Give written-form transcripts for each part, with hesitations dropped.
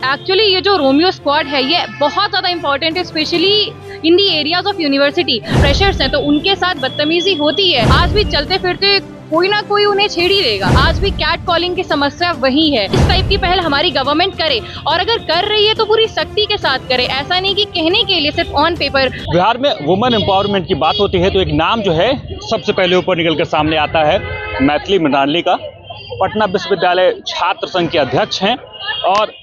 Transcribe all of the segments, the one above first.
Actually ये जो Romeo squad है ये बहुत ज़्यादा इंपॉर्टेंट है, specially in the areas of university. Freshers हैं तो उनके साथ बदतमीजी होती है, आज भी चलते फिरते कोई ना कोई उन्हें छेड़ ही लेगा। आज भी कैट कॉलिंग की समस्या वही है। इस टाइप की पहल हमारी गवर्नमेंट करे, और अगर कर रही है तो पूरी सख्ती के साथ करे, ऐसा नहीं कि कहने के लिए सिर्फ ऑन पेपर। बिहार में वुमेन एम्पावरमेंट की बात होती है तो एक नाम जो है सबसे पहले ऊपर निकलकर सामने आता है, मैथिली मृणालिनी का। पटना विश्वविद्यालय छात्र संघ के अध्यक्ष हैं और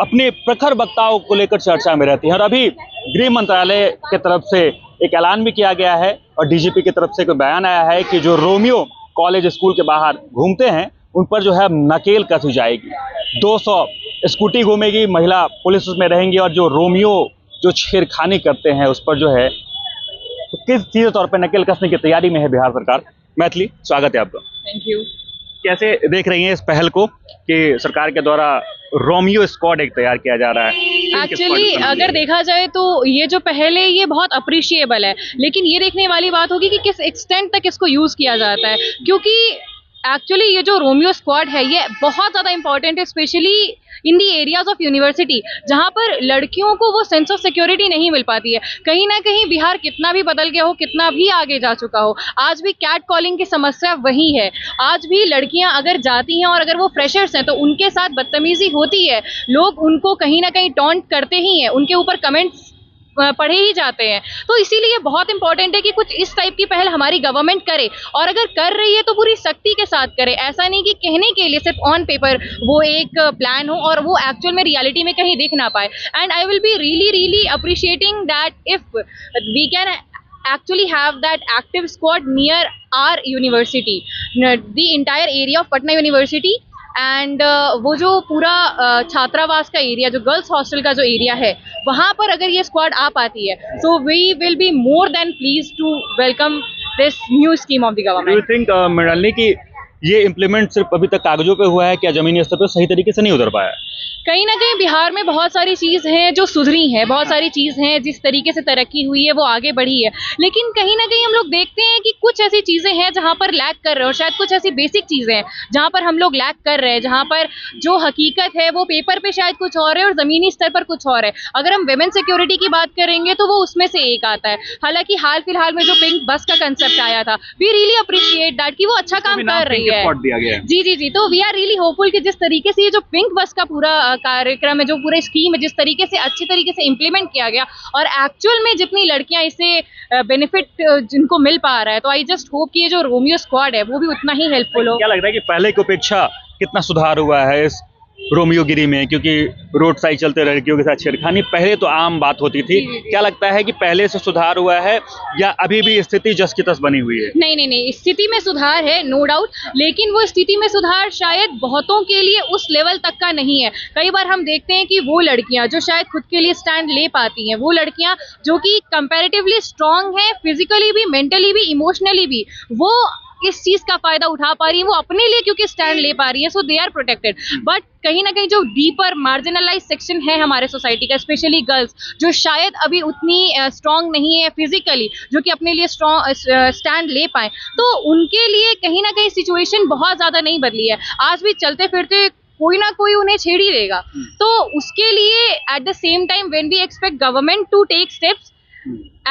अपने प्रखर वक्ताओं को लेकर चर्चा में रहती हैं। और अभी गृह मंत्रालय की तरफ से एक ऐलान भी किया गया है और डीजीपी की तरफ से कोई बयान आया है कि जो रोमियो कॉलेज स्कूल के बाहर घूमते हैं उन पर जो है नकेल कसी जाएगी। 200 स्कूटी घूमेगी, महिला पुलिस उसमें रहेंगी, और जो रोमियो जो छेड़खानी करते हैं उस पर जो है तो किस सीधे तौर पर नकेल कसने की तैयारी में है बिहार सरकार। मैथिली, स्वागत है आपका। Thank you. कैसे देख रही हैं इस पहल को कि सरकार के द्वारा रोमियो स्क्वाड एक तैयार किया जा रहा है? एक्चुअली अगर देखा जाए तो ये जो पहल है ये बहुत अप्रिशिएबल है, लेकिन ये देखने वाली बात होगी कि किस एक्सटेंट तक इसको यूज़ किया जाता है, क्योंकि एक्चुअली ये जो रोमियो स्क्वाड है ये बहुत ज़्यादा इंपॉर्टेंट है, specially in the areas of university, जहाँ पर लड़कियों को वो सेंस ऑफ सिक्योरिटी नहीं मिल पाती है। कहीं ना कहीं बिहार कितना भी बदल गया हो, कितना भी आगे जा चुका हो, आज भी कैट कॉलिंग की समस्या वही है। आज भी लड़कियां अगर जाती हैं और अगर वो फ्रेशर्स हैं तो उनके साथ बदतमीजी होती है, लोग उनको कहीं ना कहीं टॉन्ट करते ही हैं, उनके ऊपर कमेंट्स पढ़े ही जाते हैं। तो इसीलिए बहुत इंपॉर्टेंट है कि कुछ इस टाइप की पहल हमारी गवर्नमेंट करे, और अगर कर रही है तो पूरी सख्ती के साथ करे, ऐसा नहीं कि कहने के लिए सिर्फ ऑन पेपर वो एक प्लान हो और वो एक्चुअल में रियलिटी में कहीं दिख ना पाए। And I will be really appreciating that if we can actually have that active squad near our university, the entire area of Patna University, and वो जो पूरा छात्रावास का एरिया, जो गर्ल्स हॉस्टल का जो एरिया है, वहाँ पर अगर ये स्क्वाड आ पाती है so we will be more than please to welcome this new scheme of the government. Do you think Mrinalini की ये इम्प्लीमेंट सिर्फ अभी तक कागजों पे हुआ है, क्या जमीनी स्तर पर सही तरीके से नहीं उतर पाया? कहीं ना कहीं बिहार में बहुत सारी चीज़ हैं जो सुधरी हैं, बहुत सारी चीज़ हैं जिस तरीके से तरक्की हुई है वो आगे बढ़ी है, लेकिन कहीं ना कहीं हम लोग देखते हैं कि कुछ ऐसी चीज़ें हैं जहाँ पर लैग कर रहे हैं, और शायद कुछ ऐसी बेसिक चीज़ें हैं जहाँ पर हम लोग लैग कर रहे हैं, जहाँ पर जो हकीकत है वो पेपर पे शायद कुछ और है और ज़मीनी स्तर पर कुछ और है। अगर हम विमेन सिक्योरिटी की बात करेंगे तो वो उसमें से एक आता है। हालांकि हाल फिलहाल में जो पिंक बस का कंसेप्ट आया था, वी रियली अप्रिशिएट दैट कि वो अच्छा काम कर रही है। जी, तो वी आर रियली होपफुल कि जिस तरीके से ये जो पिंक बस का पूरा कार्यक्रम है, जो पूरा स्कीम है, जिस तरीके से अच्छी तरीके से इम्प्लीमेंट किया गया और एक्चुअल में जितनी लड़कियां इससे बेनिफिट जिनको मिल पा रहा है, तो आई जस्ट होप कि ये जो रोमियो स्क्वाड है वो भी उतना ही हेल्पफुल हो। क्या लगता है कि पहले की अपेक्षा कितना सुधार हुआ है इस रोमियोगिरी में? क्योंकि रोड साइड चलते लड़कियों के साथ छेड़खानी पहले तो आम बात होती थी। क्या लगता है कि पहले से सुधार हुआ है या अभी भी स्थिति जस की तस बनी हुई है? नहीं, स्थिति में सुधार है, नो डाउट, लेकिन वो स्थिति में सुधार शायद बहुतों के लिए उस लेवल तक का नहीं है। कई बार हम देखते हैं कि वो लड़कियां जो शायद खुद के लिए स्टैंड ले पाती हैं, वो लड़कियां जो कि कंपैरेटिवली स्ट्रांग हैं, फिजिकली भी, मेंटली भी, इमोशनली भी, वो इस चीज का फायदा उठा पा रही है, वो अपने लिए क्योंकि स्टैंड ले पा रही है, सो दे आर प्रोटेक्टेड। बट कहीं ना कहीं जो डीपर मार्जिनलाइज सेक्शन है हमारे सोसाइटी का, स्पेशली गर्ल्स जो शायद अभी उतनी स्ट्रांग नहीं है फिजिकली, जो कि अपने लिए स्टैंड ले पाए, तो उनके लिए कहीं ना कहीं सिचुएशन बहुत ज्यादा नहीं बदली है। आज भी चलते फिरते कोई ना कोई उन्हें छेड़ ही लेगा। तो उसके लिए at the same time when we expect government to take steps,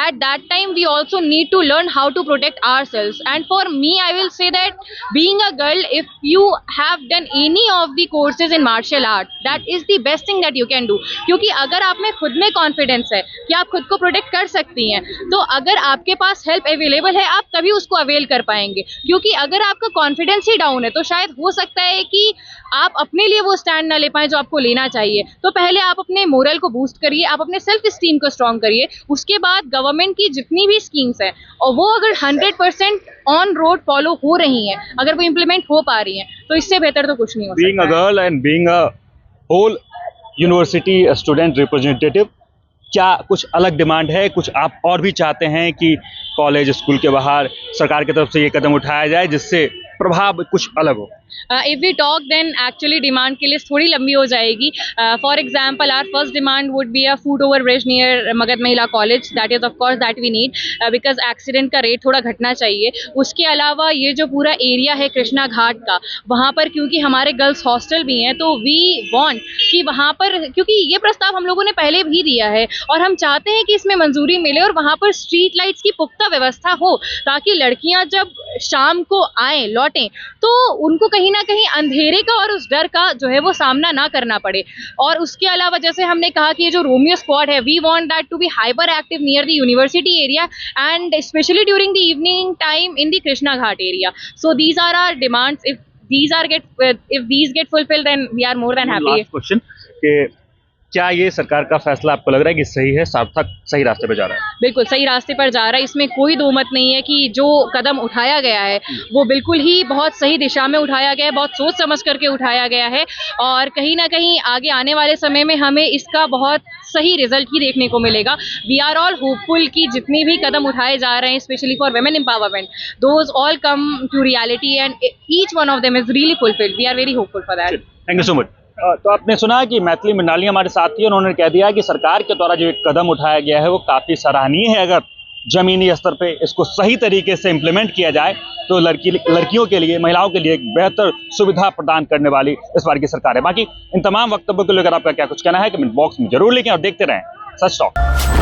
at that time we also need to learn how to protect ourselves. And for me, I will say that being a girl, if you have done any of the courses in martial art, that is the best thing that you can do. क्योंकि अगर आप में खुद में confidence है कि आप खुद को प्रोटेक्ट कर सकती हैं, तो अगर आपके पास हेल्प अवेलेबल है आप तभी उसको अवेल कर पाएंगे। क्योंकि अगर आपका कॉन्फिडेंस ही डाउन है तो शायद हो सकता है कि आप अपने लिए वो स्टैंड ना ले पाएं जो आपको लेना चाहिए। तो पहले आप अपने मोरल को बूस्ट करिए, आप अपने सेल्फ स्टीम को स्ट्रॉन्ग करिए, उसके बाद गवर्नमेंट की जितनी भी स्कीम्स हैं और वो अगर 100% ऑन रोड फॉलो हो रही हैं, अगर वो इम्प्लीमेंट हो पा रही हैं, तो इससे बेहतर तो कुछ नहीं हो सकता। Being a girl and being a whole university student representative, क्या कुछ अलग डिमांड है? कुछ आप और भी चाहते हैं कि कॉलेज स्कूल के बाहर सरकार की तरफ से ये कदम उठाया जाए जिससे प्रभाव कुछ अलग हो? If we talk, then actually demand की लिस्ट थोड़ी लंबी हो जाएगी. For example, our first demand would be a foot over bridge near Magad Mahila College. That is of course that we need because accident का rate थोड़ा घटना चाहिए. उसके अलावा ये जो पूरा एरिया है कृष्णा घाट का, वहाँ पर क्योंकि हमारे गर्ल्स हॉस्टल भी हैं, तो वी वांट कि वहाँ पर, क्योंकि ये प्रस्ताव हम लोगों ने पहले भी दिया है और हम चाहते हैं कि इसमें मंजूरी मिले और वहाँ पर स्ट्रीट लाइट्स की पुख्ता व्यवस्था हो, ताकि लड़कियाँ जब शाम को आए लौटें तो उनको कहीं ना कहीं अंधेरे का और उस डर का जो है वो सामना ना करना पड़े. और उसके अलावा जैसे हमने कहा कि ये जो रोमियो स्क्वाड है, we want that to be hyper active near the university area and specially during the evening time in the Krishna Ghat area. So these are our demands. if these get fulfilled, then we are more than happy. Last question कि क्या ये सरकार का फैसला आपको लग रहा है कि सही है, सार्थक सही रास्ते पे जा रहा है? बिल्कुल सही रास्ते पर जा रहा है, इसमें कोई दो मत नहीं है कि जो कदम उठाया गया है वो बिल्कुल ही बहुत सही दिशा में उठाया गया है, बहुत सोच समझ करके उठाया गया है और कहीं ना कहीं आगे आने वाले समय में हमें इसका बहुत सही रिजल्ट ही देखने को मिलेगा. वी आर ऑल होपफुल कि जितने भी कदम उठाए जा रहे हैं specially for women empowerment, those all come to reality and each one of them is really fulfilled. We are very hopeful for that. Thank you so much. तो आपने सुना कि मैथिली मृणालिनी हमारे साथ थी, उन्होंने कह दिया कि सरकार के द्वारा जो एक कदम उठाया गया है वो काफ़ी सराहनीय है. अगर जमीनी स्तर पे इसको सही तरीके से इम्प्लीमेंट किया जाए तो लड़कियों के लिए, महिलाओं के लिए एक बेहतर सुविधा प्रदान करने वाली इस बार की सरकार है. बाकी इन तमाम वक्तव्यों को लेकर आपका क्या कुछ कहना है कमेंट बॉक्स में जरूर लिखें और देखते रहें सच टॉक.